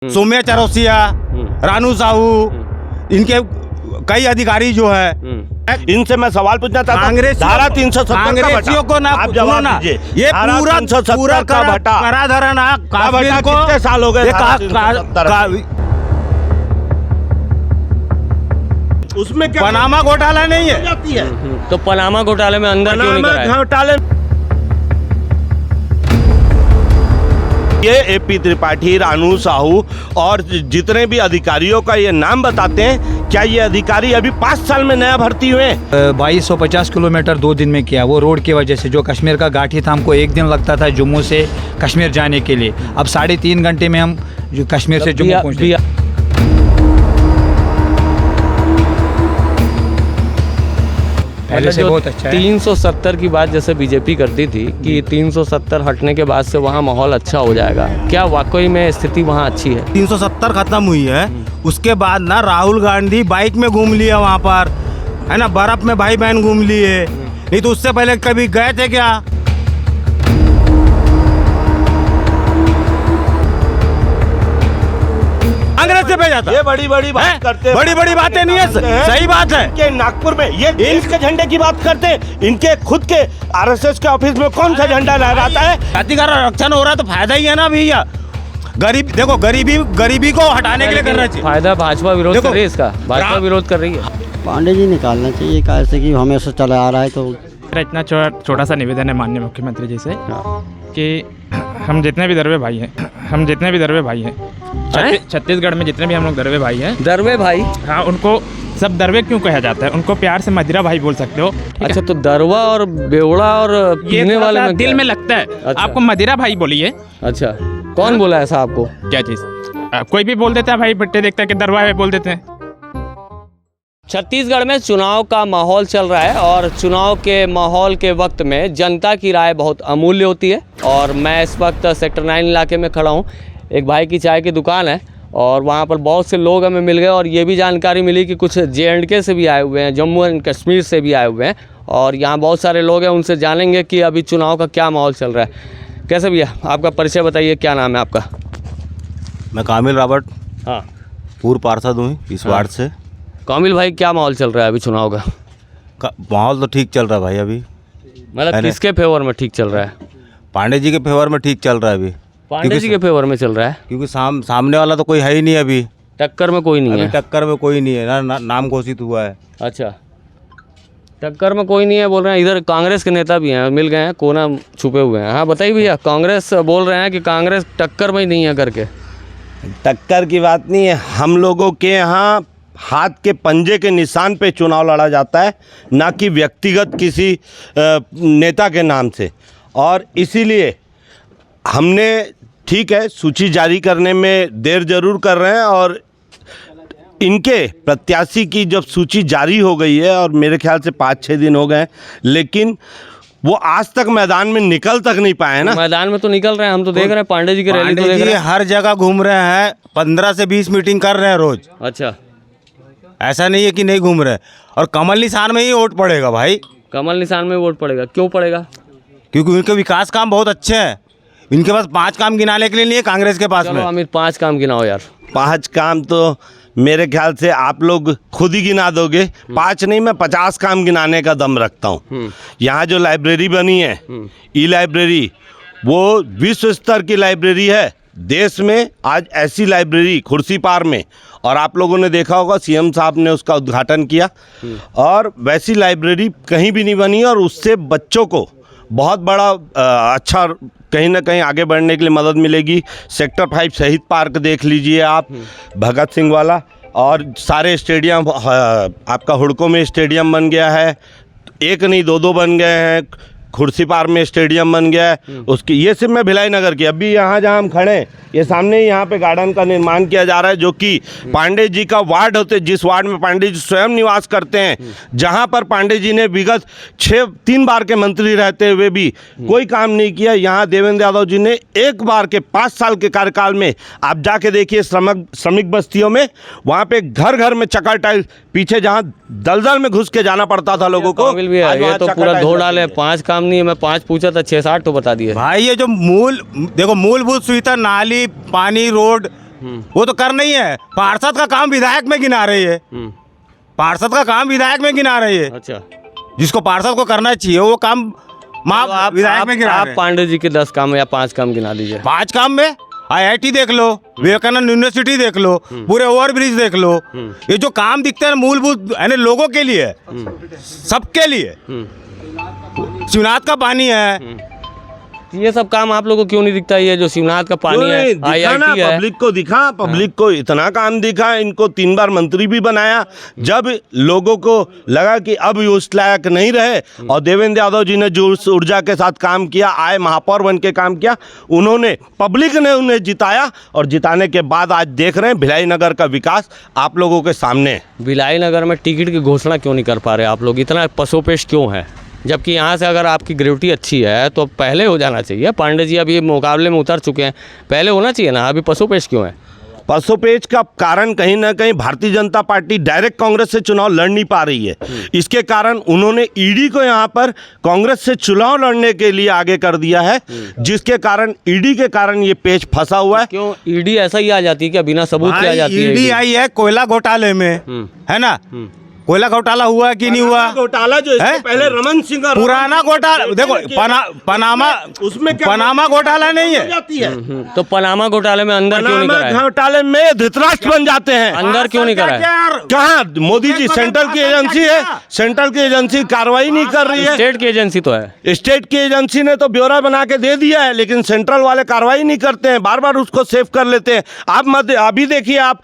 सौम्या चौरसिया, रानू साहू, इनके कई अधिकारी जो है, इनसे मैं सवाल पूछना चाहता हूं। कांग्रेस धारा 370 कांग्रेसियों को ना आप जवाब ना दीजिए। ये धारा पूरा 370 का भटा कराधान काश्मीर को कितने साल हो गए? ये धारा 370 उसमें क्या पनामा घोटाला नहीं है? तो पनामा घोटाले में अंदर क्यों नहीं कराया? घोटाले ये एपी त्रिपाठी, रानू साहू और जितने भी अधिकारियों का ये नाम बताते हैं, क्या ये अधिकारी अभी 5 साल में नया भर्ती हुए? 2250 किलोमीटर 2 दिन में किया, वो रोड की वजह से। जो कश्मीर का घाटी था, हमको 1 दिन लगता था जम्मू से कश्मीर जाने के लिए, अब 3.5 घंटे में हम जो कश्मीर से जम्मू पहुँचे। पहले से बहुत अच्छा है। 370 की बात जैसे बीजेपी करती थी कि 370 हटने के बाद से वहाँ माहौल अच्छा हो जाएगा, क्या वाकई में स्थिति वहाँ अच्छी है? 370 खत्म हुई है, उसके बाद ना राहुल गांधी बाइक में घूम लिया वहाँ पर, है ना, बर्फ में भाई बहन घूम लिए। नहीं तो उससे पहले कभी गए थे क्या? कांग्रेस से भेजा था। ये बड़ी बात करते हैं। बड़ी बातें नहीं है, सही बात है। के नागपुर में ये देश के झंडे की बात करते हैं, इनके खुद के आरएसएस के ऑफिस में कौन सा झंडा लहराता है? जाति का आरक्षण हो रहा है तो फायदा ही है ना भैया। गरीब देखो, गरीबी को हटाने के लिए करना चाहिए। फायदा भाजपा विरोध कर रही है इसका, भाजपा विरोध कर रही है। पांडे जी निकालना चाहिए, कैसे कि हमेशा चला आ रहा है। तो मेरा इतना छोटा सा निवेदन है माननीय मुख्यमंत्री जी से कि हम जितने भी दरवे भाई हैं, छत्तीसगढ़ में जितने भी हम लोग दरवे भाई हैं, दरवे भाई, हाँ, उनको सब दरवे क्यों कहा जाता है? उनको प्यार से मदिरा भाई बोल सकते हो। अच्छा, तो दरवा और बेवड़ा और ये पीने वाले में दिल क्या? में लगता है। अच्छा। आपको मदिरा भाई बोलिए। अच्छा, कौन बोला ऐसा आपको? क्या चीज़? कोई भी बोल देता है भाई, बट्टे देखता है कि दरवा है बोल देते हैं। छत्तीसगढ़ में चुनाव का माहौल चल रहा है और चुनाव के माहौल के वक्त में जनता की राय बहुत अमूल्य होती है। और मैं इस वक्त सेक्टर 9 इलाके में खड़ा हूँ। एक भाई की चाय की दुकान है और वहाँ पर बहुत से लोग हमें मिल गए और ये भी जानकारी मिली कि कुछ JNK से भी आए हुए हैं, जम्मू एंड कश्मीर से भी आए हुए हैं और यहाँ बहुत सारे लोग हैं। उनसे जानेंगे कि अभी चुनाव का क्या माहौल चल रहा है। कैसे भैया, आपका परिचय बताइए, क्या नाम है आपका? मैं कामिल रॉबर्ट, हाँ, पूर्व पार्षद हूँ इस वार्ड से। कामिल भाई, क्या माहौल चल रहा है अभी चुनाव का? माहौल तो ठीक चल रहा है भाई अभी। मतलब किसके फेवर में ठीक चल रहा है? पांडे जी के फेवर में ठीक चल रहा है अभी। पांडे जी के फेवर में चल रहा है, क्योंकि सामने वाला तो कोई है ही नहीं अभी। टक्कर में कोई नहीं अभी है। टक्कर में कोई नहीं है ना, नाम घोषित हुआ है। अच्छा, टक्कर में कोई नहीं है बोल रहे हैं। इधर कांग्रेस के नेता भी हैं, मिल गए हैं, कोना छुपे हुए हैं। हाँ बताइए भैया, कांग्रेस बोल रहे हैं कि कांग्रेस टक्कर में ही नहीं है करके। टक्कर की बात नहीं है, हम लोगों के यहाँ हाथ के पंजे के निशान पे चुनाव लड़ा जाता है, ना कि व्यक्तिगत किसी नेता के नाम से। और इसीलिए हमने, ठीक है, सूची जारी करने में देर जरूर कर रहे हैं और इनके प्रत्याशी की जब सूची जारी हो गई है और मेरे ख्याल से 5-6 दिन हो गए, लेकिन वो आज तक मैदान में निकल तक नहीं पाए ना। मैदान में तो निकल रहे हैं, हम तो देख रहे हैं पांडे जी की रैली तो पांडे देख जी रहे हैं। हर जगह घूम रहे हैं, 15 से 20 मीटिंग कर रहे हैं रोज। अच्छा, ऐसा नहीं है कि नहीं घूम रहे। और कमल निशान में ही वोट पड़ेगा भाई। कमल निशान में वोट पड़ेगा, क्यों पड़ेगा? क्योंकि उनके विकास काम बहुत अच्छे हैं। इनके पास 5 काम गिनाने के लिए नहीं है कांग्रेस के पास में। चलो अमित, 5 काम गिनाओ यार। 5 काम तो मेरे ख्याल से आप लोग खुद ही गिना दोगे। 5 नहीं, मैं 50 काम गिनाने का दम रखता हूँ। यहाँ जो लाइब्रेरी बनी है, ई-लाइब्रेरी, वो विश्व स्तर की लाइब्रेरी है। देश में आज ऐसी लाइब्रेरी खुर्सीपार में, और आप लोगों ने देखा होगा CM साहब ने उसका उद्घाटन किया, और वैसी लाइब्रेरी कहीं भी नहीं बनी। और उससे बच्चों को बहुत बड़ा अच्छा कहीं ना कहीं आगे बढ़ने के लिए मदद मिलेगी। सेक्टर 5 शहीद पार्क देख लीजिए आप, भगत सिंह वाला, और सारे स्टेडियम, आपका हुड़को में स्टेडियम बन गया है, 1 नहीं 2 बन गए हैं। खुर्सीपार में स्टेडियम बन गया है उसकी। ये सिर्फ मैं भिलाई नगर की, अभी यहाँ जहाँ हम खड़े हैं, ये सामने ही यहाँ पे गार्डन का निर्माण किया जा रहा है, जो कि पांडे जी का वार्ड होते, जिस वार्ड में पांडे जी स्वयं निवास करते हैं, जहाँ पर पांडे जी ने विगत 3 बार के मंत्री रहते हुए भी कोई काम नहीं किया। यहाँ देवेंद्र यादव जी ने 1 बार के 5 साल के कार्यकाल में, आप जाके देखिए श्रमिक बस्तियों में, वहाँ पे घर घर में चक्कर टाइल, पीछे जहाँ दलदल में घुस के जाना पड़ता था लोगों को, भी है, ये तो पूरा धो डाले। 5 काम नहीं है, मैं 5 पूछा था, 6-7 तो बता दिए भाई। ये जो मूलभूत सुविधा, नाली, पानी, रोड, वो तो कर नहीं है। पार्षद का काम विधायक में गिना रही है, पार्षद का काम विधायक में गिना रही है। अच्छा, जिसको पार्षद को करना चाहिए वो काम तो आप विधायक में गिना आप रहे हैं। पांडे जी के 10 काम या 5 काम गिना दीजिए। 5 काम में IIT देख लो, विवेकानंद यूनिवर्सिटी देख लो, पूरे ओवरब्रिज देख लो। ये जो काम दिखते हैं मूलभूत यानी लोगों के लिए, सबके लिए। शिवनाथ का पानी है, ये सब काम आप लोगों को क्यों नहीं दिखता? ये जो शिवनाथ का पानी है, दिखा ना, IIT है, पब्लिक को दिखा, पब्लिक को इतना काम दिखा। इनको 3 बार मंत्री भी बनाया। जब लोगों को लगा कि अब ये उस लायक नहीं रहे, और देवेंद्र यादव जी ने जो उस ऊर्जा के साथ काम किया, आए महापौर बन के काम किया, उन्होंने, पब्लिक ने उन्हें जिताया, और जिताने के बाद आज देख रहे हैं भिलाई नगर का विकास आप लोगों के सामने है। भिलाई नगर में टिकट की घोषणा क्यों नहीं कर पा रहे आप लोग? इतना पसोपेश क्यों है? जबकि यहाँ से अगर आपकी ग्रेविटी अच्छी है तो पहले हो जाना चाहिए। पांडे जी अभी मुकाबले में उतर चुके हैं, पहले होना चाहिए ना। अभी पसोपेश क्यों है? पसोपेच का कारण कहीं ना कहीं भारतीय जनता पार्टी डायरेक्ट कांग्रेस से चुनाव लड़ नहीं पा रही है। इसके कारण उन्होंने ईडी को यहाँ पर कांग्रेस से चुनाव लड़ने के लिए आगे कर दिया है, जिसके कारण ईडी के कारण ये पेच फंसा हुआ है। क्यों ईडी ऐसा ही आ जाती है क्या? बिना सबूत के आ जाती है? ईडी आई है कोयला घोटाले में, है ना। कोयला घोटाला हुआ कि नहीं हुआ? घोटाला जो इससे पहले रमन सिंह और पुराना घोटाला देखो, पनामा, उसमें क्या पनामा घोटाला नहीं है। जाती है। तो पनामा घोटाले में अंदर क्यों नहीं पनामा कराया? घोटाले में धृतराष्ट्र बन जाते हैं। अंदर क्यों नहीं कराया? कहाँ मोदी जी, सेंट्रल की एजेंसी है, सेंट्रल की एजेंसी कार्रवाई नहीं कर रही है। स्टेट की एजेंसी तो है। स्टेट की एजेंसी ने तो ब्यौरा बना के दे दिया है, लेकिन सेंट्रल वाले कार्रवाई नहीं करते हैं, बार बार उसको सेव कर लेते हैं। आप मत अभी देखिए, आप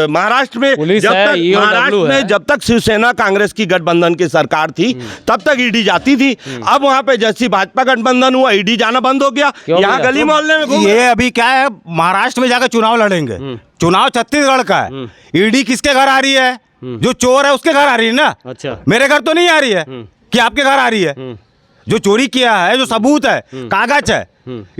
महाराष्ट्र में पुलिस जब है, तक EOW महाराष्ट्र में है। जब तक शिवसेना कांग्रेस की गठबंधन की सरकार थी तब तक ईडी जाती थी। अब वहां पे जैसी भाजपा गठबंधन हुआ, ईडी जाना बंद हो गया। क्यों यहाँ भैया? गली मोहल्ले में घूम ये अभी क्या है, महाराष्ट्र में जाकर चुनाव लड़ेंगे। चुनाव छत्तीसगढ़ का है। ईडी किसके घर आ रही है? जो चोर है उसके घर आ रही है ना। अच्छा, मेरे घर तो नहीं आ रही है कि आपके घर आ रही है। जो चोरी किया है, जो सबूत है, कागज है,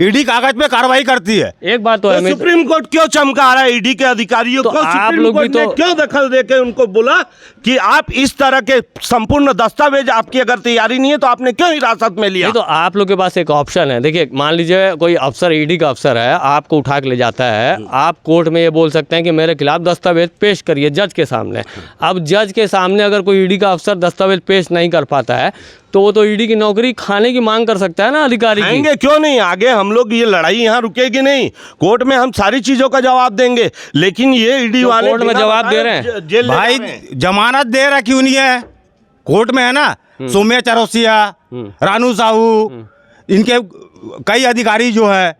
ईडी कागज पे कार्रवाई करती है। एक बात तो तो है, सुप्रीम कोर्ट क्यों चमका रहा है ईडी के अधिकारियों तो को? आप सुप्रीम लोग भी कोर्ट ने तो- क्यों दखल देके उनको बोला कि आप इस तरह के संपूर्ण दस्तावेज, आपकी अगर तैयारी नहीं है तो आपने क्यों हिरासत में लिया? नहीं तो आप लोग के पास एक ऑप्शन है। देखिए, मान लीजिए कोई अफसर, ईडी का अफसर है, आपको उठा के ले जाता है, आप कोर्ट में ये बोल सकते हैं कि मेरे खिलाफ दस्तावेज पेश करिए जज के सामने। अब जज के सामने अगर कोई ईडी का अफसर दस्तावेज पेश नहीं कर पाता है तो वो तो ईडी की नौकरी खाने की मांग कर सकता है ना अधिकारी की। आएंगे क्यों नहीं? आगे हम लोग, ये लड़ाई यहाँ रुकेगी नहीं। कोर्ट में हम सारी चीजों का जवाब देंगे, लेकिन ये ईडी तो वाले कोर्ट में बिना जवाब बताए दे रहे हैं। जेल ले भाई जा रहे हैं। जमानत दे रहा क्यों नहीं है? कोर्ट में है ना, सौम्या चौरसिया, रानू साहू, इनके कई अधिकारी जो है,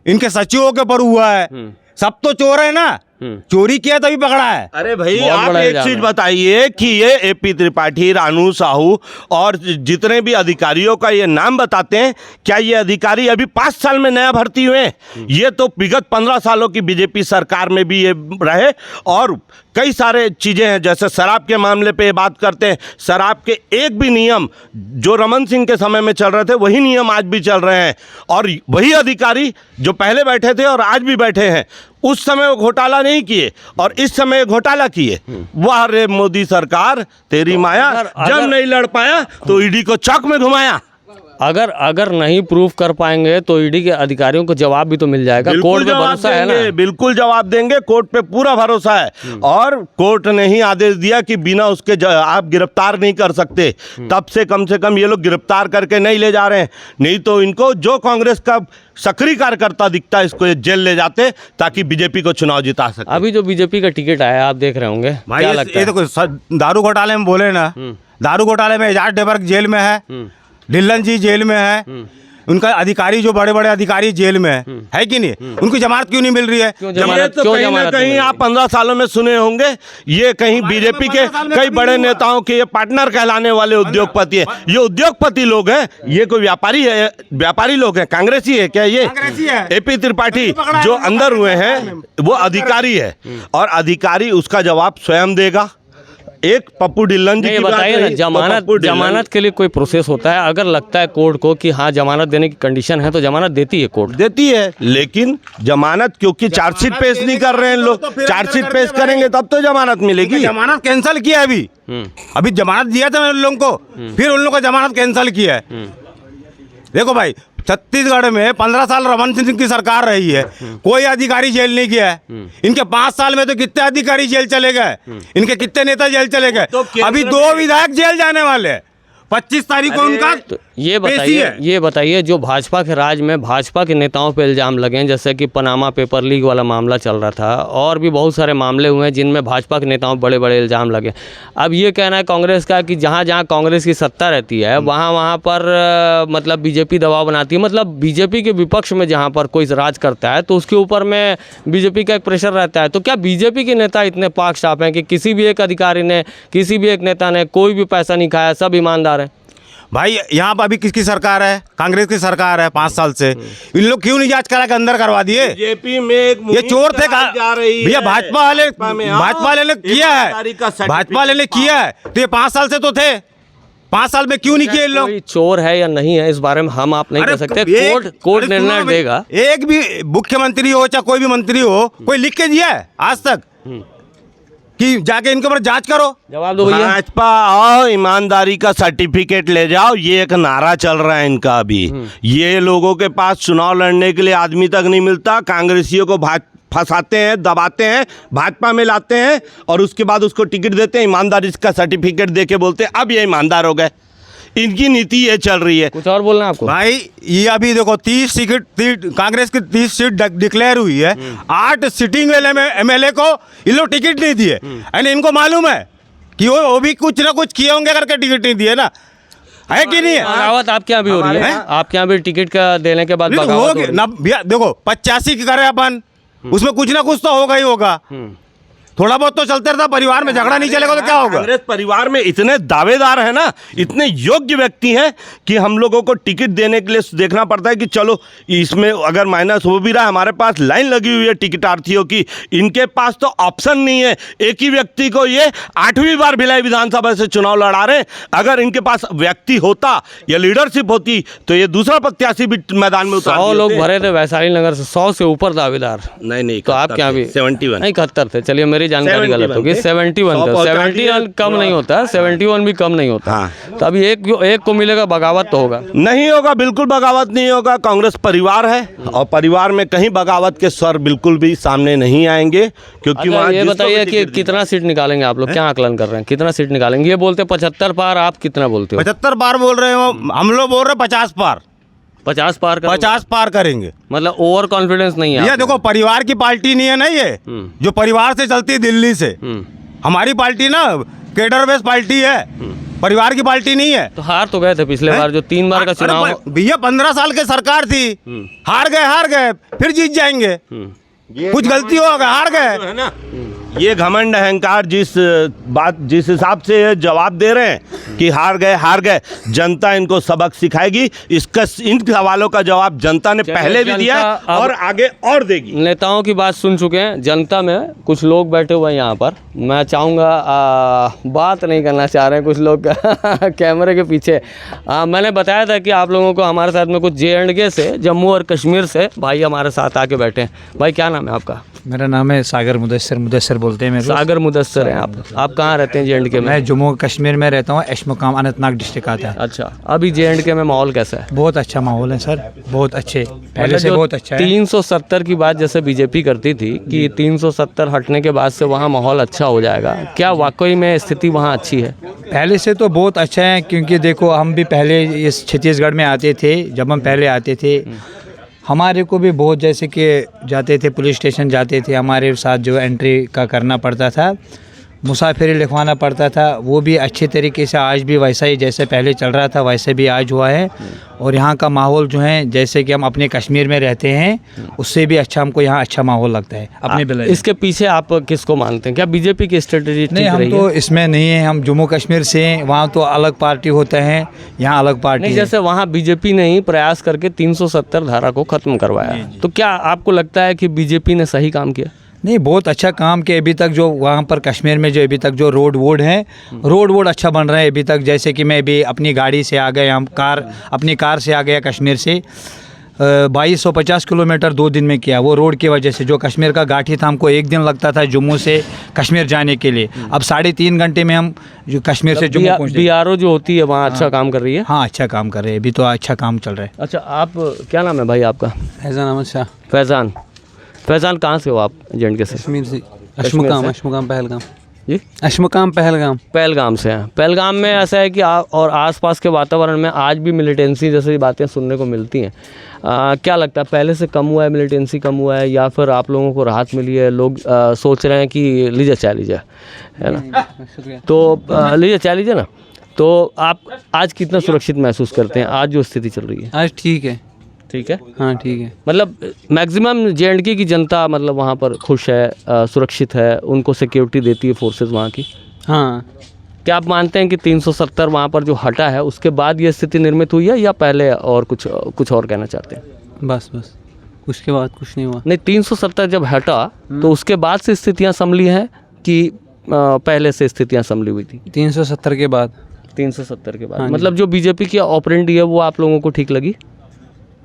इनके सचिवों के ऊपर हुआ है। सब तो चोर है ना, चोरी किया तभी पकड़ा है। अरे भाई, बहुत आप बड़ा एक इल्जाम चीज है। बताइए कि ये एपी त्रिपाठी, रानू साहू और जितने भी अधिकारियों का ये नाम बताते हैं, क्या ये अधिकारी अभी 5 साल में नया भर्ती हुए हैं? ये तो विगत 15 सालों की बीजेपी सरकार में भी ये रहे, और कई सारे चीजें हैं। जैसे शराब के मामले पे बात करते हैं, शराब के एक भी नियम जो रमन सिंह के समय में चल रहे थे वही नियम आज भी चल रहे हैं, और वही अधिकारी जो पहले बैठे थे और आज भी बैठे हैं, उस समय वो घोटाला नहीं किए और इस समय घोटाला किए। वाह रे मोदी सरकार, तेरी माया। अगर- जब नहीं लड़ पाया तो ईडी को चौक में घुमाया। अगर नहीं प्रूफ कर पाएंगे तो ईडी के अधिकारियों को जवाब भी तो मिल जाएगा। बिल्कुल कोर्ट पे जवाब भरोसा है देंगे, ना। बिल्कुल जवाब देंगे। कोर्ट पे पूरा भरोसा है, और कोर्ट ने ही आदेश दिया कि बिना उसके आप गिरफ्तार नहीं कर सकते। तब से कम ये लोग गिरफ्तार करके नहीं ले जा रहे हैं, नहीं तो इनको जो कांग्रेस का सक्रिय कार्यकर्ता दिखता है इसको ये जेल ले जाते ताकि बीजेपी को चुनाव जिता सके। अभी जो बीजेपी का टिकट आया आप देख रहे होंगे, भाई क्या लगता ये है? देखो, दारू घोटाले में बोले ना, दारू घोटाले में एजाज डेबर्ग जेल में है, ढिल्लन जी जेल में है, उनका अधिकारी जो बड़े बड़े अधिकारी जेल में है कि नहीं? उनकी जमानत क्यों नहीं मिल रही है? क्यों ये जमानत तो क्यों कहीं ना जमानत कहीं नहीं आप 15 सालों में सुने होंगे, ये कहीं बीजेपी के 15 साल में कई कभी बड़े नहीं हुआ। नेताओं के ये पार्टनर कहलाने वाले उद्योगपति है। ये उद्योगपति लोग हैं, ये कोई व्यापारी है? व्यापारी लोग हैं? कांग्रेसी है क्या ये? कांग्रेसी है। एपी त्रिपाठी पकड़ा है, जो पकड़ा अंदर है, हुए पकड़ा हैं है। वो अधिकारी है, और अधिकारी उसका जवाब स्वयं देगा। एक पप्पू ढिल्लन जी नहीं, की बात बताइए ना, रही, तो पप्पू ढिल्लन- जमानत के लिए कोई प्रोसेस होता है? अगर लगता है कोर्ट को कि हाँ जमानत देने की कंडीशन है तो जमानत देती है कोर्ट। देती है, लेकिन जमानत क्योंकि चार्जशीट पेश नहीं कर रहे हैं लोग, तो फिर चार्जशीट अंदर पेश करके करेंगे तब तो जमानत मिलेगी। जमानत कैंसिल किया है अभी जमानत दिया था उन लोगों को, फिर उन लोगों को जमानत कैंसिल किया है। देखो भाई, छत्तीसगढ़ में 15 साल रमन सिंह की सरकार रही है, कोई अधिकारी जेल नहीं गया है। इनके 5 साल में तो कितने अधिकारी जेल चले गए, इनके कितने नेता जेल चले गए। अभी 2 विधायक जेल जाने वाले हैं। 25 तारीख को उनका तो ये बताइए जो भाजपा के राज में भाजपा के नेताओं पे इल्ज़ाम लगे हैं, जैसे कि पनामा पेपर लीक वाला मामला चल रहा था और भी बहुत सारे मामले हुए हैं जिनमें भाजपा के नेताओं पे बड़े बड़े इल्ज़ाम लगे। अब ये कहना है कांग्रेस का कि जहाँ जहाँ कांग्रेस की सत्ता रहती है वहाँ पर मतलब बीजेपी दबाव बनाती है, मतलब बीजेपी के विपक्ष में जहाँ पर कोई राज करता है तो उसके ऊपर में बीजेपी का एक प्रेशर रहता है। तो क्या बीजेपी के नेता इतने पाक साफ हैं कि किसी भी एक अधिकारी ने, किसी भी एक नेता ने कोई भी पैसा नहीं खाया, सब ईमानदार है? भाई यहाँ पर अभी किसकी सरकार है? कांग्रेस की सरकार है 5 साल से। इन लोग क्यों नहीं जांच करा के अंदर करवा दिए? बीजेपी में एक ये चोर थे भैया, भाजपा वाले ने किया है, भाजपा वाले ने किया है, तो ये 5 साल से तो थे। 5 साल में क्यों नहीं किए इन लोग? कोई चोर है या नहीं है इस बारे में हम आप नहीं कह सकते, कोर्ट निर्णय देगा। एक भी मुख्यमंत्री हो चाहे कोई भी मंत्री हो, कोई लिख के दिया है आज तक कि जाके इनके ऊपर जांच करो? जवाब दो भैया। भाजपा आओ, ईमानदारी का सर्टिफिकेट ले जाओ, ये एक नारा चल रहा है इनका अभी। ये लोगों के पास चुनाव लड़ने के लिए आदमी तक नहीं मिलता, कांग्रेसियों को फंसाते हैं, दबाते हैं, भाजपा में लाते हैं और उसके बाद उसको टिकट देते हैं, ईमानदारी का सर्टिफिकेट दे के बोलते हैं अब ये ईमानदार हो गए। इनकी नीति ये चल रही है। कुछ और बोलना है आपको? भाई ये अभी देखो 30 कांग्रेस की 30 सीट डिक्लेयर हुई है, 8 सिटिंग एमएलए को इन लोग टिकट नहीं दिए। यानी इनको मालूम है कि वो भी कुछ ना कुछ किए होंगे करके टिकट नहीं दिए ना, है कि नहीं है? बगावत आपके यहाँ भी हो रही है? आपके यहाँ भी टिकट का देने के बाद बगावत हो रही है? ना भैया देखो 85 की करे अपन, उसमें कुछ ना कुछ तो होगा ही होगा। थोड़ा बहुत तो चलते रहता, परिवार में झगड़ा नहीं चलेगा तो क्या होगा? कांग्रेस परिवार में इतने दावेदार है ना, इतने योग्य व्यक्ति हैं कि हम लोगों को टिकट देने के लिए देखना पड़ता है कि चलो इसमें अगर माइनस हो भी रहा है, हमारे पास लाइन लगी हुई है टिकटार्थियों की, इनके पास तो ऑप्शन नहीं है। एक ही व्यक्ति को ये 8वीं बार भिलाई विधानसभा से चुनाव लड़ा रहे हैं। अगर इनके पास व्यक्ति होता या लीडरशिप होती तो ये दूसरा प्रत्याशी भी मैदान में उतार 100 लोग भरे थे वैशाली नगर से, 100 से ऊपर दावेदार। नहीं तो आप क्या भी 71 नहीं 71 थे, चलिए मेरी जानकारी गलत होगी, 71 थे। 71 कम नहीं होता, 71 भी कम नहीं होता। हाँ। तो अभी एक को मिलेगा, बगावत तो होगा नहीं होगा, बिल्कुल बगावत नहीं होगा। कांग्रेस परिवार है और परिवार में कहीं बगावत के स्वर बिल्कुल भी सामने नहीं आएंगे, क्योंकि वहाँ ये बताइए कि कितना सीट निकालेंगे आप लोग, क्या आकलन कर रहे हैं, कितना सीट निकालेंगे? ये बोलते 75 पार, आप कितना बोलते हो? 75 पार बोल रहे हो, हम लोग बोल रहे हैं 50 पार। 50 पार कर 50 पार करेंगे, मतलब ओवर कॉन्फिडेंस नहीं है? ये देखो परिवार की पार्टी नहीं है ना, ये जो परिवार से चलती है दिल्ली से। हमारी पार्टी ना केडर बेस पार्टी है, परिवार की पार्टी नहीं है। तो हार तो गए थे पिछले बार, जो 3 बार का चुनाव। भैया 15 साल की सरकार थी, हार गए, फिर जीत जाएंगे। कुछ गलती होगा, हार गए है ना। ये घमंड अहंकार जिस हिसाब से ये जवाब दे रहे हैं कि हार गए, जनता इनको सबक सिखाएगी। इन सवालों का जवाब जनता ने पहले भी दिया और आगे और देगी। नेताओं की बात सुन चुके हैं, जनता में कुछ लोग बैठे हुए हैं यहाँ पर, मैं चाहूँगा बात नहीं करना चाह रहे हैं कुछ लोग कैमरे के पीछे। मैंने बताया था कि आप लोगों को हमारे साथ में कुछ J&K से, जम्मू और कश्मीर से भाई हमारे साथ आके बैठे हैं। भाई क्या नाम है आपका? मेरा नाम है सागर मुदस्सर बोलते हैं मेरे को। सागर मुदस्सर हैं आप कहाँ रहते हैं J&K में? मैं जम्मू कश्मीर में रहता हूँ, एशमुकाम अनंतनाग डिस्ट्रिक्ट आता है। अच्छा, अभी J&K में माहौल कैसा है? बहुत अच्छा माहौल है सर, बहुत अच्छे, पहले से बहुत अच्छा है। 370 की बात जैसे बीजेपी करती थी कि 370 हटने के बाद से वहाँ माहौल अच्छा हो जाएगा, क्या वाकई में स्थिति वहाँ अच्छी है? पहले से तो बहुत अच्छा है, क्योंकि देखो हम भी पहले इस छत्तीसगढ़ में आते थे, जब हम पहले आते थे हमारे को भी बहुत, जैसे कि जाते थे पुलिस स्टेशन जाते थे, हमारे साथ जो एंट्री का करना पड़ता था, मुसाफिरी लिखवाना पड़ता था, वो भी अच्छे तरीके से आज भी वैसा ही जैसे पहले चल रहा था वैसे भी आज हुआ है। और यहाँ का माहौल जो है, जैसे कि हम अपने कश्मीर में रहते हैं उससे भी अच्छा हमको यहाँ अच्छा माहौल लगता है अपने बिल। इसके पीछे आप किसको मानते हैं? क्या बीजेपी की स्ट्रेटेजी नहीं, हम तो इसमें नहीं है, हम जम्मू कश्मीर से हैं, वहाँ तो अलग पार्टी होता है, यहाँ अलग पार्टी नहीं। जैसे वहाँ बीजेपी ने ही प्रयास करके 370 धारा को खत्म करवाया, तो क्या आपको लगता है कि बीजेपी ने सही काम किया? नहीं, बहुत अच्छा काम किया अभी तक। जो वहाँ पर कश्मीर में जो अभी तक जो रोड अच्छा बन रहा है अभी तक। जैसे कि मैं भी अपनी गाड़ी से आ गया, अपनी कार से आ गया कश्मीर से, 2250 किलोमीटर 2 दिन में किया, वो रोड की वजह से। जो कश्मीर का घाटी था हमको 1 दिन लगता था जम्मू से कश्मीर जाने के लिए, अब 3.5 घंटे में हम जो कश्मीर से जम्मू पहुँचे। BRO जो होती है वहाँ अच्छा काम कर रही है। हाँ अच्छा काम कर रहे हैं, अभी तो अच्छा काम चल रहा है। अच्छा, आप क्या नाम है भाई आपका? फैज़ान अहमद शाह। फैज़ान कहाँ से हो आप? J&K से? कश्मीर से। कश्मीर से? अशमुकाम पहलगाम जी, अशमुकाम पहलगाम। पहलगाम से हैं। पहलगाम में ऐसा है कि और आसपास के वातावरण में आज भी मिलिटेंसी जैसी बातें सुनने को मिलती हैं। क्या लगता है, पहले से कम हुआ है, मिलिटेंसी कम हुआ है, या फिर आप लोगों को राहत मिली है? लोग सोच रहे हैं कि लीजिए चाह लीजिए, है ना? तो लीजिए चाह लीजिए ना। तो आप आज कितना सुरक्षित महसूस करते हैं, आज जो स्थिति चल रही है? आज ठीक है। ठीक है, हाँ ठीक है। मतलब मैक्सिमम J&K की जनता मतलब वहाँ पर खुश है, सुरक्षित है, उनको सिक्योरिटी देती है फोर्सेस वहाँ की। हाँ क्या आप मानते हैं कि 370 वहाँ पर जो हटा है उसके बाद ये स्थिति निर्मित हुई है, या पहले और कुछ और कहना चाहते हैं? बस उसके बाद कुछ नहीं हुआ। नहीं, 370 जब हटा तो उसके बाद से स्थितियाँ संभली हैं कि पहले से स्थितियाँ संभली हुई थी? 370 के बाद। 370 के बाद। हाँ जी। मतलब जो बीजेपी की ऑपरेंडी है वो आप लोगों को ठीक लगी?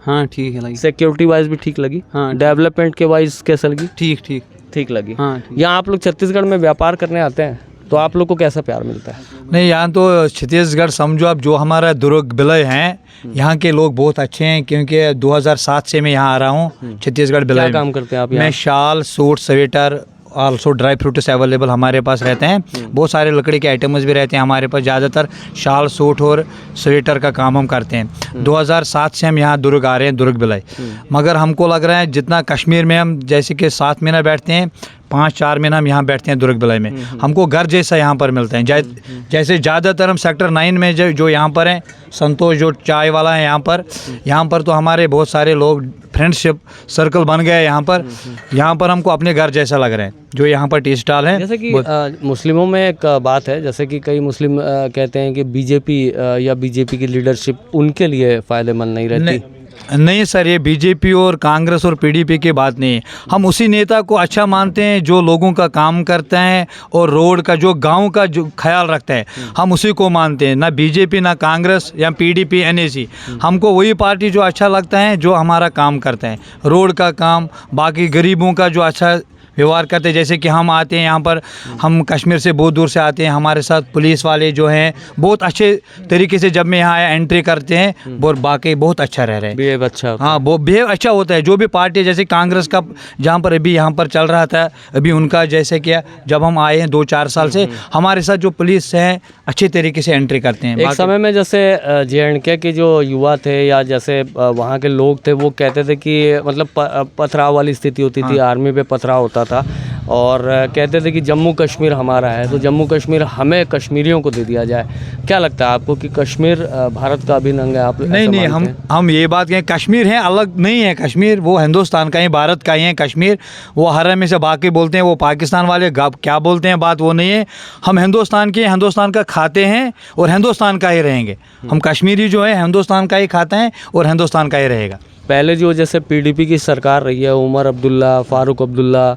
हाँ ठीक है लगी। सिक्योरिटी वाइज भी ठीक लगी? हाँ। डेवलपमेंट के वाइज कैसे लगी? ठीक लगी। हाँ ठीक। यहाँ आप लोग छत्तीसगढ़ में व्यापार करने आते हैं तो आप लोग को कैसा प्यार मिलता है? नहीं, यहाँ तो छत्तीसगढ़ समझो, अब जो हमारा दुर्ग विलय हैं यहाँ के लोग बहुत अच्छे हैं, क्योंकि 2007 से मैं यहाँ आ रहा हूँ छत्तीसगढ़ विलय में। क्या काम करते हैं आप मैं यहाँ? शाल, suit, sweater, also dry fruits available हमारे पास रहते हैं। बहुत सारे लकड़ी के आइटम्स भी रहते हैं हमारे पास। ज़्यादातर शाल, सूट और स्वेटर का काम हम करते हैं। 2007 से हम यहाँ दुर्ग आ रहे हैं, दुर्ग विलय। मगर हमको लग रहा है जितना कश्मीर में हम जैसे कि 7 महीना बैठते हैं, 5-4 महीना हम यहाँ बैठते हैं दुर्ग विलय में, हमको घर जैसा यहाँ पर मिलता है। जैसे ज़्यादातर हम सेक्टर 9 में जो यहाँ पर हैं, संतोष जो चाय वाला है यहाँ पर तो हमारे बहुत सारे लोग, फ्रेंडशिप सर्कल बन गए यहाँ पर हमको अपने घर जैसा लग रहा है जो यहाँ पर टी स्टॉल है। जैसे कि मुस्लिमों में एक बात है, जैसे कि कई मुस्लिम कहते हैं कि बीजेपी या बीजेपी की लीडरशिप उनके लिए फ़ायदेमंद नहीं रहती। नहीं सर, ये बीजेपी और कांग्रेस और पीडीपी की बात नहीं है। हम उसी नेता को अच्छा मानते हैं जो लोगों का काम करता है और रोड का, जो गांव का जो ख्याल रखता है, हम उसी को मानते हैं। ना बीजेपी, ना कांग्रेस या पीडीपी, एनएसी। हमको वही पार्टी जो अच्छा लगता है जो हमारा काम करता है, रोड का काम, बाकी गरीबों का जो अच्छा व्यवहार करते हैं। जैसे कि हम आते हैं यहाँ पर, हम कश्मीर से बहुत दूर से आते हैं, हमारे साथ पुलिस वाले जो हैं बहुत अच्छे तरीके से जब मैं यहाँ एंट्री करते हैं, और बाकी बहुत अच्छा रह रहे हैं। बिहेव अच्छा होता है। हाँ, वो बिहेव अच्छा होता है। जो भी पार्टी, जैसे कांग्रेस का जहाँ पर अभी यहाँ पर चल रहा था, अभी उनका जैसे क्या, जब हम आए हैं 2-4 साल से, हमारे साथ जो पुलिस हैं अच्छे तरीके से एंट्री करते हैं। एक समय में जैसे J&K के जो युवा थे या जैसे वहाँ के लोग थे, वो कहते थे कि मतलब पथराव वाली स्थिति होती थी, आर्मी पे पथराव होता था, और कहते थे कि जम्मू कश्मीर हमारा है, तो जम्मू कश्मीर हमें कश्मीरियों को दे दिया जाए। क्या लगता है आपको कि कश्मीर भारत का अभिन्न अंग है? आप नहीं, हम ये बात कहें, कश्मीर है अलग नहीं है। कश्मीर वो हिंदुस्तान का ही, भारत का ही है। कश्मीर वो हर में से बाकी बोलते हैं, वो पाकिस्तान वाले क्या बोलते हैं, बात वो नहीं है। हम हिंदुस्तान के, हिंदुस्तान का खाते हैं और हिंदुस्तान का ही रहेंगे। हम कश्मीरी जो है हिंदुस्तान का ही खाते हैं और हिंदुस्तान का ही रहेगा। पहले जो जैसे पीडीपी की सरकार रही है, उमर अब्दुल्ला, फारूक अब्दुल्ला,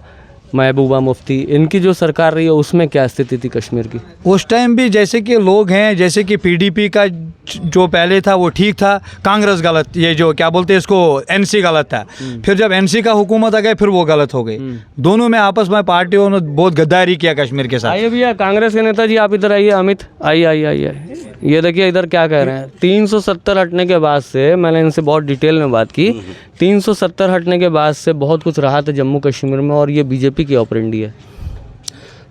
महबूबा मुफ्ती, इनकी जो सरकार रही है उसमें क्या स्थिति थी कश्मीर की? उस टाइम भी जैसे कि लोग हैं, जैसे कि पीडीपी का जो पहले था वो ठीक था, कांग्रेस गलत, ये जो क्या बोलते हैं इसको, एनसी गलत था। फिर जब एनसी का हुकूमत आ गया फिर वो गलत हो गई। दोनों में आपस में पार्टियों ने बहुत गद्दारी किया कश्मीर के साथ। आइए भैया, कांग्रेस के नेताजी आप इधर आइए। अमित, आइए। ये देखिए इधर क्या कह रहे हैं। 370 हटने के बाद से, मैंने इनसे बहुत डिटेल में बात की, 370 हटने के बाद से बहुत कुछ रहा था जम्मू कश्मीर में, और ये बीजेपी की ऑपरेंडी है।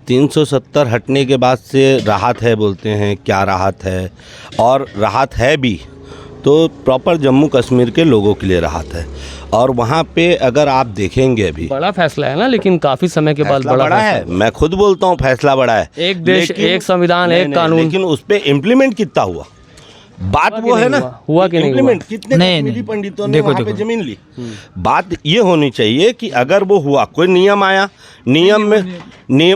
370 हटने के बाद से राहत है बोलते हैं, क्या राहत है? और राहत है भी तो प्रॉपर जम्मू कश्मीर के लोगों के लिए राहत है। और वहाँ पे अगर आप देखेंगे अभी बड़ा फैसला है ना, लेकिन काफ़ी समय के बाद बड़ा है। मैं खुद बोलता हूँ फैसला बड़ा है। एक देश, एक संविधान, एक कानून, लेकिन उस पर इम्प्लीमेंट कितना हुआ, बात वो है ना, हुआ कि नहीं इम्प्लीमेंट कितने कश्मीरी पंडितों ने वहाँ पे जमीन ली। बात ये होनी चाहिए कि अगर वो हुआ, कोई नियम आया, नियम में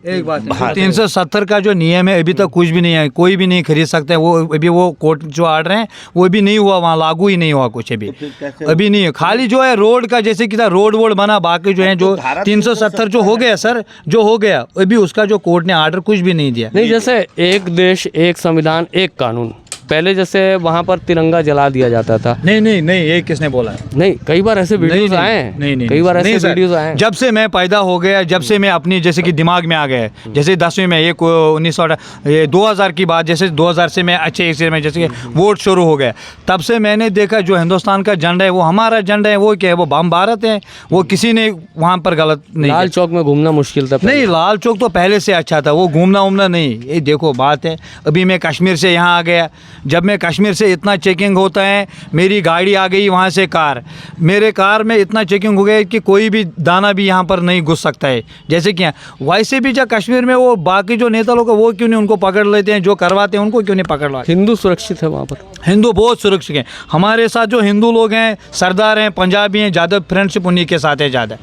एक बात है, 370 का जो नियम है अभी तक कुछ भी नहीं है, कोई भी नहीं खरीद सकता है। वो अभी वो कोर्ट जो आर्डर हैं वो भी नहीं हुआ, वहाँ लागू ही नहीं हुआ कुछ अभी नहीं है। खाली जो है रोड का, जैसे कि था रोड बना, बाकी जो है जो 370 जो हो गया सर, जो हो गया अभी उसका जो कोर्ट ने आर्डर कुछ भी नहीं दिया। नहीं, जैसे एक देश, एक संविधान, एक कानून, पहले जैसे वहाँ पर तिरंगा जला दिया जाता था। नहीं नहीं नहीं, ये किसने बोला? नहीं, कई बार ऐसे वीडियोस आए हैं। नहीं नहीं, कई बार नहीं ऐसे सर। वीडियोस आए हैं। जब से मैं पैदा हो गया, जब से मैं अपनी जैसे कि दिमाग में आ गया, जैसे 10वीं में ये 2000 की बात, जैसे 2000 से मैं अच्छे हिस्से में जैसे कि वोट शुरू हो गया, तब से मैंने देखा जो हिंदुस्तान का झंडा है वो हमारा झंडा है। वो क्या है? वो बम भारत है। वो किसी ने वहाँ पर गलत नहीं लाल किया। चौक में घूमना मुश्किल था पहले। नहीं, लाल चौक तो पहले से अच्छा था, वो घूमना उमना नहीं। ये देखो बात है, अभी मैं कश्मीर से यहाँ आ गया, जब मैं कश्मीर से इतना चेकिंग होता है, मेरी गाड़ी आ गई वहाँ से कार, मेरे कार में इतना चेकिंग हो गया कि कोई भी दाना भी यहाँ पर नहीं घुस सकता है। जैसे कि वैसे भी जब कश्मीर में वो बाकी जो नेता लोग हैं वो क्यों नहीं उनको पकड़ लेते हैं, जो करवाते हैं उनको क्यों नहीं पकड़ लाते? हिंदू सुरक्षित है वहाँ पर। हिंदू बहुत सुरक्षित हैं। हमारे साथ जो हिंदू लोग हैं, सरदार हैं, पंजाबी हैं, ज़्यादा फ्रेंडशिप उन्हीं के साथ है, ज़्यादा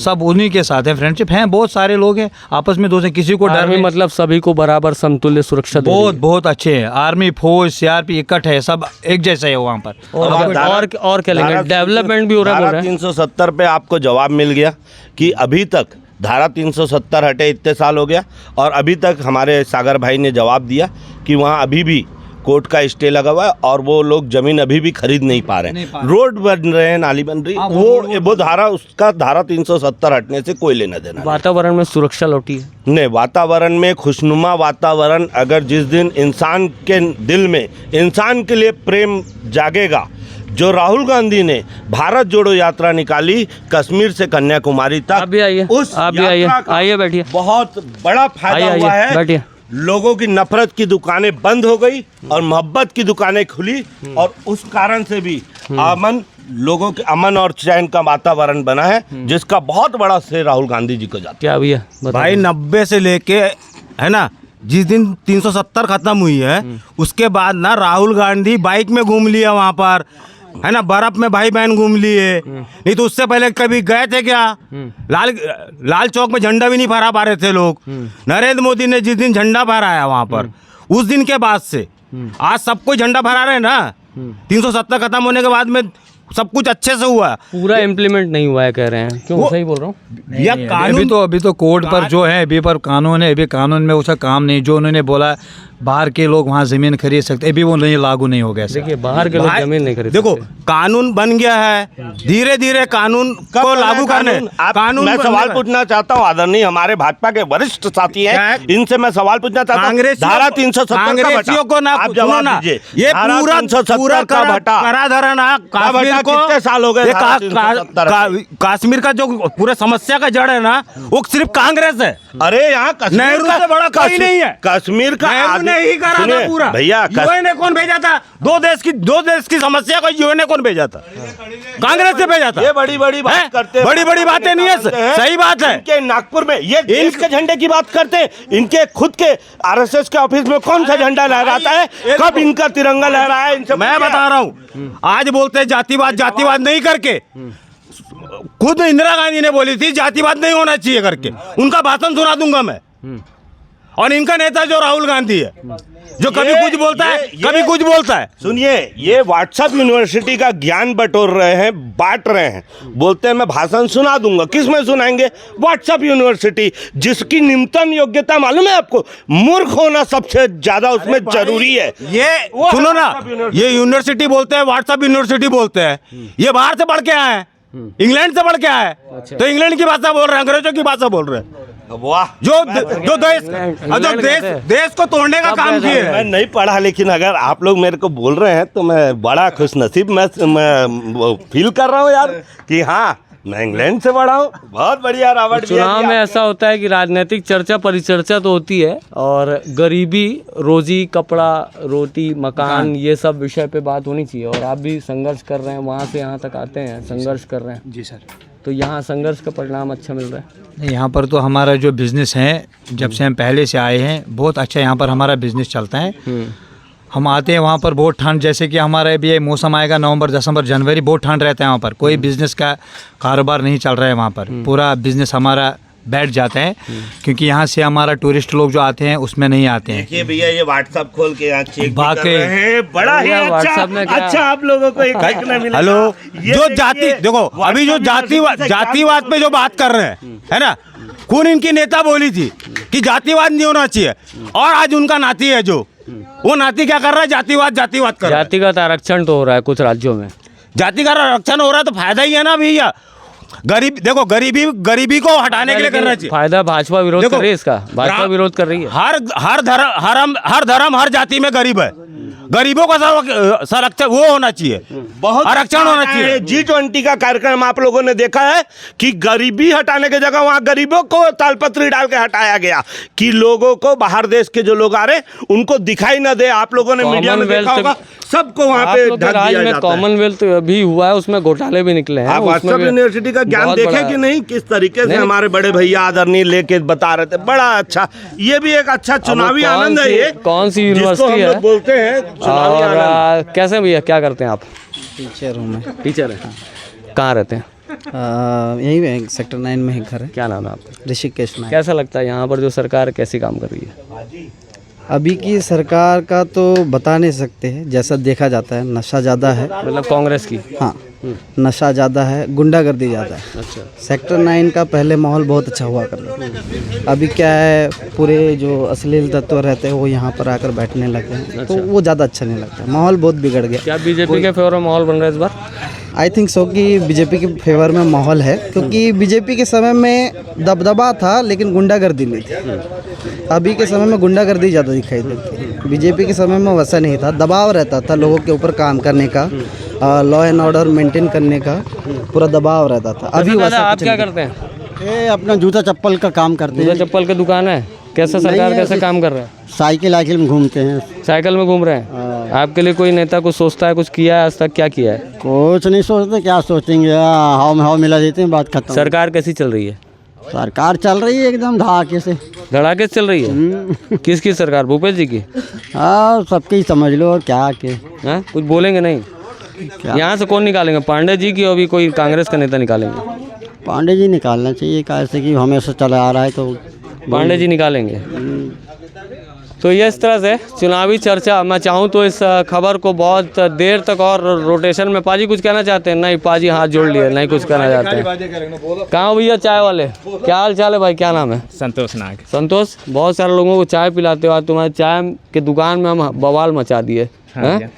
सब उन्हीं के साथ है, फ्रेंडशिप हैं। बहुत सारे लोग हैं आपस में दोस्त हैं, किसी को डर आर्मी नहीं। मतलब सभी को बराबर समतुल्य सुरक्षा दे बहुत रही बहुत अच्छे हैं। आर्मी, फौज, सीआरपी इकट्ठ है, सब एक जैसे है वहाँ पर। है। और क्या लेंगे? डेवलपमेंट भी हो रहा है बोल धारा रहे हैं। 370 पे आपको जवाब मिल गया कि अभी तक धारा 370 हटे इतने साल हो गया, और अभी तक हमारे सागर भाई ने जवाब दिया कि वहाँ अभी भी कोर्ट का स्टे लगा हुआ है और वो लोग जमीन अभी भी खरीद नहीं पा रहे हैं। रोड बन रहे हैं, नाली बन रही है, वो धारा, उसका धारा 370 हटने से कोई लेना देना नहीं। वातावरण में सुरक्षा लौटी है। नहीं, वातावरण में खुशनुमा वातावरण, अगर जिस दिन इंसान के दिल में इंसान के लिए प्रेम जागेगा, जो राहुल गांधी ने भारत जोड़ो यात्रा निकाली कश्मीर से कन्याकुमारी तक, आप भी आइए, आप भी आइए, यात्रा का आइए बैठिए। बहुत बड़ा फायदा आइए, हुआ आइए, है। बैठिए। लोगों की नफरत की दुकानें बंद हो गई और मोहब्बत की दुकानें खुली, और उस कारण से भी लोगों के अमन और चैन का वातावरण बना है, जिसका बहुत बड़ा श्रेय राहुल गांधी जी को जाता है। क्या भैया बताइए। भाई 90 से लेके है ना, जिस दिन 370 खत्म हुई है उसके बाद ना राहुल गांधी बाइक में घूम लिया वहाँ पर, है ना, बर्फ में भाई बहन घूम लिए। नहीं तो उससे पहले कभी गए थे क्या? लाल चौक में झंडा भी नहीं फहरा पा रहे थे लोग। नरेंद्र मोदी ने जिस दिन झंडा फहराया वहाँ पर, उस दिन के बाद से आज सब कोई झंडा फहरा रहे हैं ना। 370 खत्म होने के बाद में सब कुछ अच्छे से हुआ। पूरा इम्प्लीमेंट नहीं हुआ है कह रहे हैं, क्यों? सही बोल रहा हूँ। यह कानून अभी तो कोर्ट पर जो है, अभी पर कानून है, अभी कानून में उसका काम नहीं। जो उन्होंने बोला बाहर के लोग वहाँ जमीन खरीद सकते, अभी वो नहीं लागू नहीं हो गया। देखिए, बाहर के लोग जमीन नहीं खरीद देखो सकते। कानून बन गया है, धीरे धीरे कानून को लागू करने। मैं सवाल पूछना चाहता हूँ, आदरणीय हमारे भाजपा के वरिष्ठ साथी हैं, इनसे मैं सवाल पूछना चाहता हूँ। धारा 370 कांग्रेसियों को ना आप जवाब दीजिए। ये पूरा कराधारण कश्मीर को कितने साल हो गए? कश्मीर का जो पूरा समस्या का जड़ है ना, वो सिर्फ कांग्रेस है। अरे यहाँ नेहरू से बड़ा कोई नहीं है। कश्मीर का नेहरू ने ही करा था पूरा। भैया, यूएन ने कौन भेजा था? दो देश की समस्या को यूएन ने कौन भेजा था? कांग्रेस से भेजा था। ये बड़ी बड़ी बात करते हैं, बड़ी बातें नहीं है, सही बात है। इनके नागपुर में ये देश के झंडे की बात करते हैं, इनके खुद के आरएसएस के ऑफिस में कौन सा झंडा लहराता है? कब इनका तिरंगा लहराया? इनसे मैं बता रहा हूँ, आज बोलते हैं जातिवाद नहीं करके, खुद इंदिरा गांधी ने बोली थी जातिवाद नहीं होना चाहिए करके, उनका भाषण सुना दूंगा मैं। और इनका नेता जो राहुल गांधी है, जो कभी कुछ बोलता है, कभी कुछ बोलता है। सुनिए, ये व्हाट्सएप यूनिवर्सिटी का ज्ञान बटोर रहे हैं, बांट रहे हैं, बोलते हैं मैं भाषण सुना दूंगा। किस में सुनाएंगे? व्हाट्सएप यूनिवर्सिटी, जिसकी न्यूनतम योग्यता मालूम है आपको? मूर्ख होना सबसे ज्यादा उसमें जरूरी है। ये सुनो ना, ये यूनिवर्सिटी बोलते हैं, व्हाट्सएप यूनिवर्सिटी बोलते हैं, ये बाहर से पढ़ के आए हैं, इंग्लैंड से पढ़ के आए हैं। तो इंग्लैंड की भाषा बोल रहे हैं, अंग्रेजों की भाषा बोल रहे हैं। वाह, जो देश को तोड़ने का काम किए मैं हैं। नहीं पढ़ा, लेकिन अगर आप लोग मेरे को बोल रहे हैं तो मैं बड़ा खुश नसीब मैं फील कर रहा हूँ यार, कि हाँ मैं इंग्लैंड से पढ़ा हूँ। बहुत बढ़िया रावट। चुनाव में ऐसा होता है कि राजनीतिक चर्चा परिचर्चा तो होती है, और गरीबी, रोजी, कपड़ा, रोटी, मकान, ये सब विषय पे बात होनी चाहिए। और आप भी संघर्ष कर रहे हैं, वहाँ से यहाँ तक आते हैं, संघर्ष कर रहे हैं। जी सर। तो यहाँ संघर्ष का परिणाम अच्छा मिल रहा है। नहीं, यहाँ पर तो हमारा जो बिज़नेस है, जब से हम पहले से आए हैं, बहुत अच्छा यहाँ पर हमारा बिज़नेस चलता है। हम आते हैं वहाँ पर बहुत ठंड, जैसे कि हमारा अभी ये मौसम आएगा नवंबर, दिसंबर, जनवरी, बहुत ठंड रहता है वहाँ पर। कोई बिज़नेस का कारोबार नहीं चल रहा है वहाँ पर, पूरा बिज़नेस हमारा बैठ जाता है, क्योंकि यहाँ से हमारा टूरिस्ट लोग जो आते हैं उसमें नहीं आते हैं। देखिए भैया, ये व्हाट्सएप खोल के यहाँ चेक बाकी- कर रहे हैं, बड़ा ही अच्छा, व्हाट्सएप में क्या? अच्छा आप लोगों को एक देखने मिला। हेलो, जो जाति देखो, अभी जो जातिवाद पे जो बात कर रहे हैं, है ना, कौन इनकी नेता बोली थी कि जातिवाद नहीं होना चाहिए, और आज उनका नाती है जो वो नाती क्या कर रहा है, जातिवाद जातिवाद कर रहा है। जातिगत आरक्षण तो हो रहा है कुछ राज्यों में। जाति का आरक्षण हो रहा है तो फायदा ही है ना भैया। गरीब देखो, गरीबी को हटाने के लिए करना चाहिए। फायदा भाजपा विरोध कर रही है इसका, भाजपा विरोध कर रही है। हर धर्म हर जाति में गरीब है। गरीबों का संरक्षण वो होना चाहिए, बहुत आरक्षण होना चाहिए। G20 का कार्यक्रम आप लोगों ने देखा है कि गरीबी हटाने की जगह वहां गरीबों को तालपत्री डाल के हटाया गया कि लोगों को, बाहर देश के जो लोग आ रहे उनको दिखाई ना दे। आप लोगों ने मीडिया में देखा होगा, सबको वहां पे ढक दिया जाता है। कॉमनवेल्थ भी हुआ है, उसमें घोटाले भी निकले हैं। आप वाट्सएप यूनिवर्सिटी का ज्ञान देखे कि नहीं, किस तरीके से हमारे बड़े भैया आदरणीय लेके बता रहे थे, बड़ा अच्छा। ये भी एक अच्छा चुनावी आनंद है। ये कौन सी यूनिवर्सिटी है बोलते हैं चुनावी आनंद। और कैसे भैया, क्या करते हैं आप? टीचर हूँ मैं। टीचर है, कहाँ रहते हैं? यहीं पे सेक्टर 9 में एक घर है। क्या नाम है आपका? ऋषिकेश नायक। कैसा लगता है यहाँ पर जो सरकार कैसी काम कर रही है? अभी की सरकार का तो बता नहीं सकते हैं, जैसा देखा जाता है नशा ज़्यादा है। मतलब कांग्रेस की? हाँ, नशा ज़्यादा है, गुंडागर्दी ज़्यादा है। अच्छा। सेक्टर 9 का पहले माहौल बहुत अच्छा हुआ करता था। अभी क्या है, पूरे जो अश्लील तत्व रहते हैं वो यहाँ पर आकर बैठने लगे हैं, तो वो ज़्यादा अच्छा नहीं लगता। माहौल बहुत बिगड़ गया। क्या बीजेपी के फेवर में माहौल बन रहा है इस बार? आई थिंक सो कि बीजेपी के फेवर में माहौल है, क्योंकि बीजेपी के समय में दबदबा था लेकिन गुंडागर्दी नहीं थी। अभी के समय में गुंडागर्दी ज़्यादा दिखाई देती है। बीजेपी के समय में वैसा नहीं था, दबाव रहता था लोगों के ऊपर काम करने का, लॉ एंड ऑर्डर मेंटेन करने का पूरा दबाव रहता था। अभी वैसा आप कुछ क्या नहीं। करते हैं? ये अपना जूता चप्पल का काम करते जूता हैं। चप्पल की दुकान है? कैसे सरकार नहीं, कैसे काम कर रहा है? साइकिल में घूमते हैं। साइकिल में घूम रहे हैं? आपके लिए कोई नेता कुछ सोचता है, कुछ किया है आज तक? क्या किया है? कुछ नहीं सोचते, क्या सोचेंगे, हाव में हाव मिला देते हैं, बात खत्म। सरकार कैसी चल रही है? सरकार चल रही है एकदम धड़ाके से। धड़ाके से चल रही है? किसकी सरकार? भूपेश जी की? हाँ, सबकी समझ लो। और क्या के हाँ, कुछ बोलेंगे नहीं? यहाँ से कौन निकालेंगे? पांडे जी की, अभी कोई कांग्रेस का नेता निकालेंगे? पांडे जी निकालना चाहिए, कैसे कि हमेशा चला आ रहा है, तो पांडे जी निकालेंगे। तो ये इस तरह से चुनावी चर्चा, मैं चाहूँ तो इस खबर को बहुत देर तक और रोटेशन में। पाजी कुछ कहना चाहते हैं? नहीं, पाजी हाथ जोड़ लिए, नहीं कुछ कहना चाहते हैं। कहाँ भैया चाय वाले, क्या हाल चाल है भाई? क्या नाम है? संतोष नाग। संतोष, बहुत सारे लोगों को चाय पिलाते हो, आज तुम्हारे चाय की दुकान में हम बवाल मचा दिए हैं।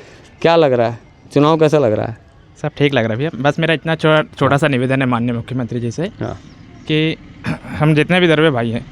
क्या लग रहा है, चुनाव कैसा लग रहा है? सब ठीक लग रहा है भैया। बस मेरा इतना छोटा सा निवेदन है माननीय मुख्यमंत्री जी से कि हम जितने भी दरवे भाई हैं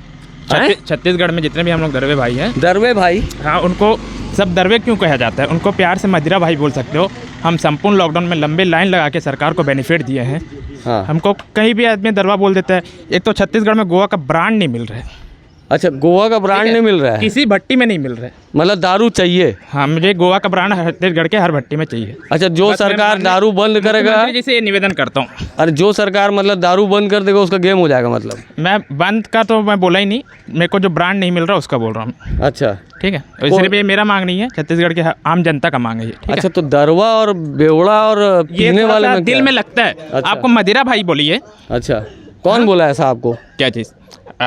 छत्तीसगढ़ में, जितने भी हम लोग दरवे भाई हैं। दरवे भाई? हाँ, उनको सब दरवे क्यों कहा जाता है? उनको प्यार से मदिरा भाई बोल सकते हो। हम संपूर्ण लॉकडाउन में लंबे लाइन लगा के सरकार को बेनिफिट दिए हैं। हाँ। हमको कहीं भी आदमी दरवा बोल देता है। एक तो छत्तीसगढ़ में गोवा का ब्रांड नहीं मिल रहा है। अच्छा, गोवा का ब्रांड नहीं मिल रहा है? किसी भट्टी में नहीं मिल रहा है। मतलब दारू चाहिए? हाँ, मुझे गोवा का ब्रांड छत्तीसगढ़ के हर भट्टी में चाहिए। अच्छा, जो सरकार दारू बंद करेगा, जैसे ये निवेदन करता हूँ। अरे जो सरकार मतलब दारू बंद कर देगा उसका गेम हो जाएगा? मतलब मैं बंद का तो मैं बोला ही नहीं, मेरे को जो ब्रांड नहीं मिल रहा उसका बोल रहा हूँ। अच्छा, ठीक है, सिर्फ ये मेरा मांग नहीं है, छत्तीसगढ़ के आम जनता का मांग है ये। अच्छा, तो दरवा और बेवड़ा और ये पीने वाले में दिल क्या? में लगता है। अच्छा। आपको मदिरा भाई बोलिए। अच्छा, कौन बोला ऐसा आपको? क्या चीज़?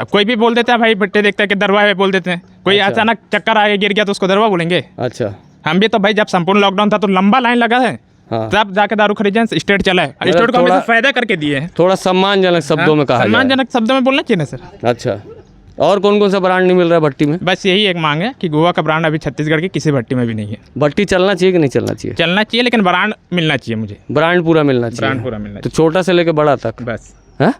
कोई भी बोल देता है भाई, भट्टे देखता है कि दरवा है बोल देते हैं। कोई अच्छा। अचानक चक्कर आगे गिर गया तो उसको दरवा बोलेंगे? अच्छा। हम भी तो भाई जब संपूर्ण लॉकडाउन था तो लंबा लाइन लगा है। हाँ। तब जाके दारू खरीदे, स्टेट चला है। स्टेट को थोड़ा- हमेशा फायदा करके दिए हैं। थोड़ा सम्मानजनक शब्दों में कहा जाए। सम्मानजनक शब्दों में बोलना चाहिए ना सर। अच्छा, और कौन कौन सा ब्रांड नहीं मिल रहा है भट्टी में? बस यही एक मांग है कि गोवा का ब्रांड अभी छत्तीसगढ़ की किसी भट्टी में भी नहीं है। भट्टी चलना चाहिए कि नहीं चलना चाहिए? चलना चाहिए, लेकिन ब्रांड मिलना चाहिए मुझे। ब्रांड पूरा मिलना चाहिए? ब्रांड पूरा मिलना तो छोटा से लेके बड़ा तक? बस है,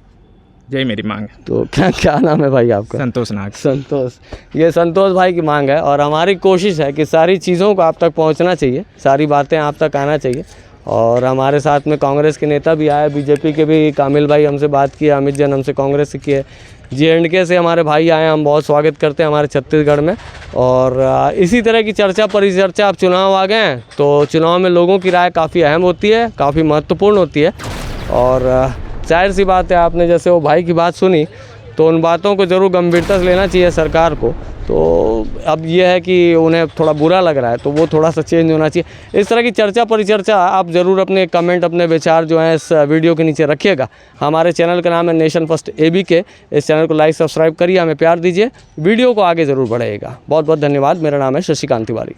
यही मेरी मांग है। तो क्या नाम है भाई आपका? संतोष नाग। संतोष, ये संतोष भाई की मांग है और हमारी कोशिश है कि सारी चीज़ों को आप तक पहुंचना चाहिए, सारी बातें आप तक आना चाहिए। और हमारे साथ में कांग्रेस के नेता भी आए, बीजेपी के भी कामिल भाई हमसे बात किए, अमित जैन हमसे कांग्रेस से किए, J&K से हमारे भाई आए, हम बहुत स्वागत करते हैं हमारे छत्तीसगढ़ में। और इसी तरह की चर्चा परिचर्चा, अब चुनाव आ गए हैं तो चुनाव में लोगों की राय काफ़ी अहम होती है, काफ़ी महत्वपूर्ण होती है। और जाहिर सी बात है, आपने जैसे वो भाई की बात सुनी तो उन बातों को ज़रूर गंभीरता से लेना चाहिए सरकार को। तो अब ये है कि उन्हें थोड़ा बुरा लग रहा है तो वो थोड़ा सा चेंज होना चाहिए। इस तरह की चर्चा परिचर्चा आप ज़रूर अपने कमेंट, अपने विचार जो हैं इस वीडियो के नीचे रखिएगा। हमारे चैनल का नाम है नेशन फर्स्ट ABK। इस चैनल को लाइक सब्सक्राइब करिए, हमें प्यार दीजिए, वीडियो को आगे ज़रूर बढ़ाइएगा। बहुत बहुत धन्यवाद। मेरा नाम है शशिकांत तिवारी।